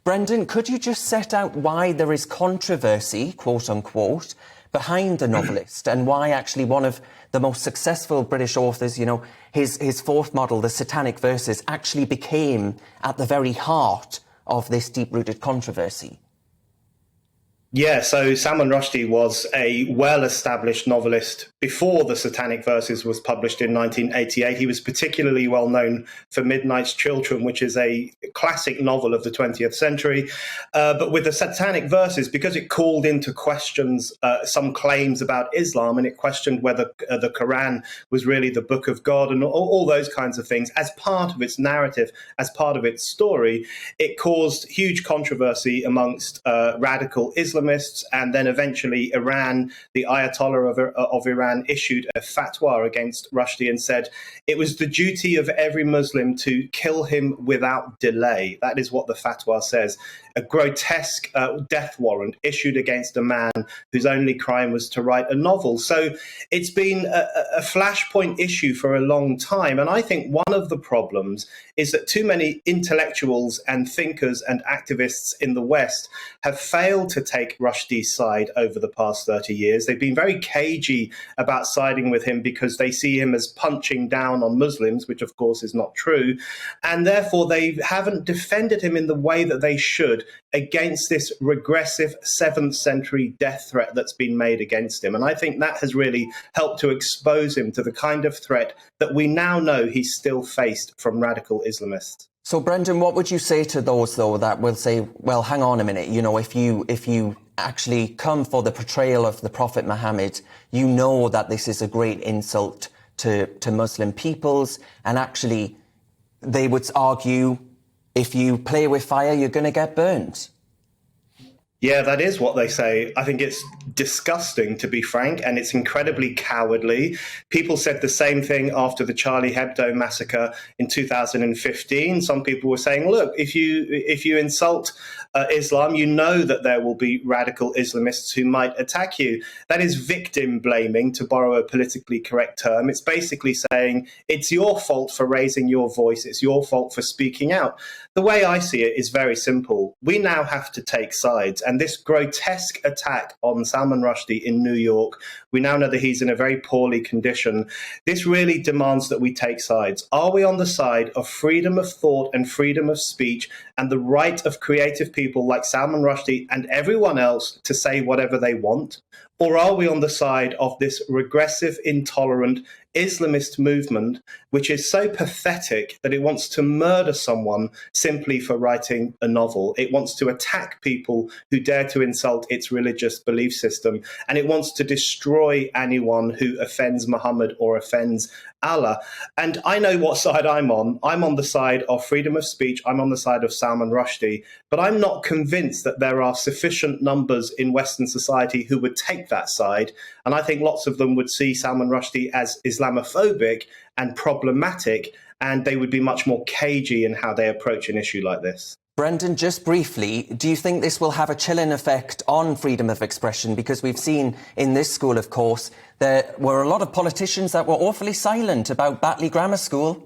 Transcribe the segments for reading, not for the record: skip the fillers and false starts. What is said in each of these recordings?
Brendan, could you just set out why there is controversy, quote unquote, behind the novelist, and why actually one of the most successful British authors, you know, his fourth model, the Satanic Verses, actually became at the very heart of this deep-rooted controversy? Yeah, so Salman Rushdie was a well-established novelist before the Satanic Verses was published in 1988. He was particularly well known for Midnight's Children, which is a classic novel of the 20th century. But with the Satanic Verses, because it called into questions some claims about Islam, and it questioned whether the Quran was really the book of God and all those kinds of things, as part of its narrative, as part of its story, it caused huge controversy amongst radical Islamists. And then eventually Iran, the Ayatollah of Iran, issued a fatwa against Rushdie and said it was the duty of every Muslim to kill him without delay. That is what the fatwa says. A grotesque death warrant issued against a man whose only crime was to write a novel. So it's been a flashpoint issue for a long time. And I think one of the problems is that too many intellectuals and thinkers and activists in the West have failed to take Rushdie's side over the past 30 years. They've been very cagey about siding with him because they see him as punching down on Muslims, which of course is not true. And therefore they haven't defended him in the way that they should against this regressive 7th century death threat that's been made against him. And I think that has really helped to expose him to the kind of threat that we now know he's still faced from radical Islamists. So, Brendan, what would you say to those, though, that will say, well, hang on a minute, you know, if you actually come for the portrayal of the Prophet Muhammad, you know that this is a great insult to Muslim peoples, and actually they would argue if you play with fire, you're going to get burned. Yeah, that is what they say. I think it's disgusting, to be frank, and it's incredibly cowardly. People said the same thing after the Charlie Hebdo massacre in 2015. Some people were saying, look, if you insult Islam, you know that there will be radical Islamists who might attack you. That is victim blaming, to borrow a politically correct term. It's basically saying it's your fault for raising your voice. It's your fault for speaking out. The way I see it is very simple. We now have to take sides. And this grotesque attack on Salman Rushdie in New York, we now know that he's in a very poorly condition. This really demands that we take sides. Are we on the side of freedom of thought and freedom of speech and the right of creative people like Salman Rushdie and everyone else to say whatever they want? Or are we on the side of this regressive, intolerant Islamist movement, which is so pathetic that it wants to murder someone simply for writing a novel? It wants to attack people who dare to insult its religious belief system, and it wants to destroy anyone who offends Muhammad or offends Allah. And I know what side I'm on. I'm on the side of freedom of speech. I'm on the side of Salman Rushdie. But I'm not convinced that there are sufficient numbers in Western society who would take that side. And I think lots of them would see Salman Rushdie as Islamophobic and problematic, and they would be much more cagey in how they approach an issue like this. Brendan, just briefly, do you think this will have a chilling effect on freedom of expression? Because we've seen in this school, of course, there were a lot of politicians that were awfully silent about Batley Grammar School.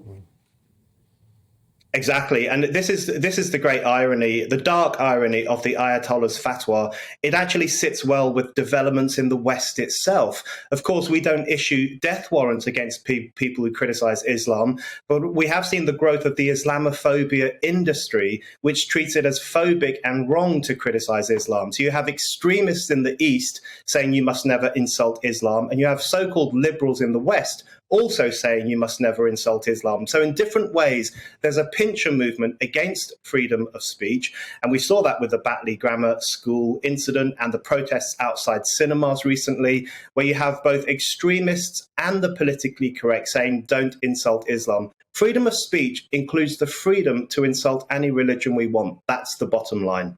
Exactly. And this is the great irony, the dark irony of the Ayatollah's fatwa. It actually sits well with developments in the West itself. Of course, we don't issue death warrants against people who criticize Islam, but we have seen the growth of the Islamophobia industry, which treats it as phobic and wrong to criticize Islam. So you have extremists in the East saying you must never insult Islam, and you have so-called liberals in the West also saying you must never insult Islam. So in different ways, there's a pincher movement against freedom of speech. And we saw that with the Batley Grammar School incident and the protests outside cinemas recently, where you have both extremists and the politically correct saying, don't insult Islam. Freedom of speech includes the freedom to insult any religion we want. That's the bottom line.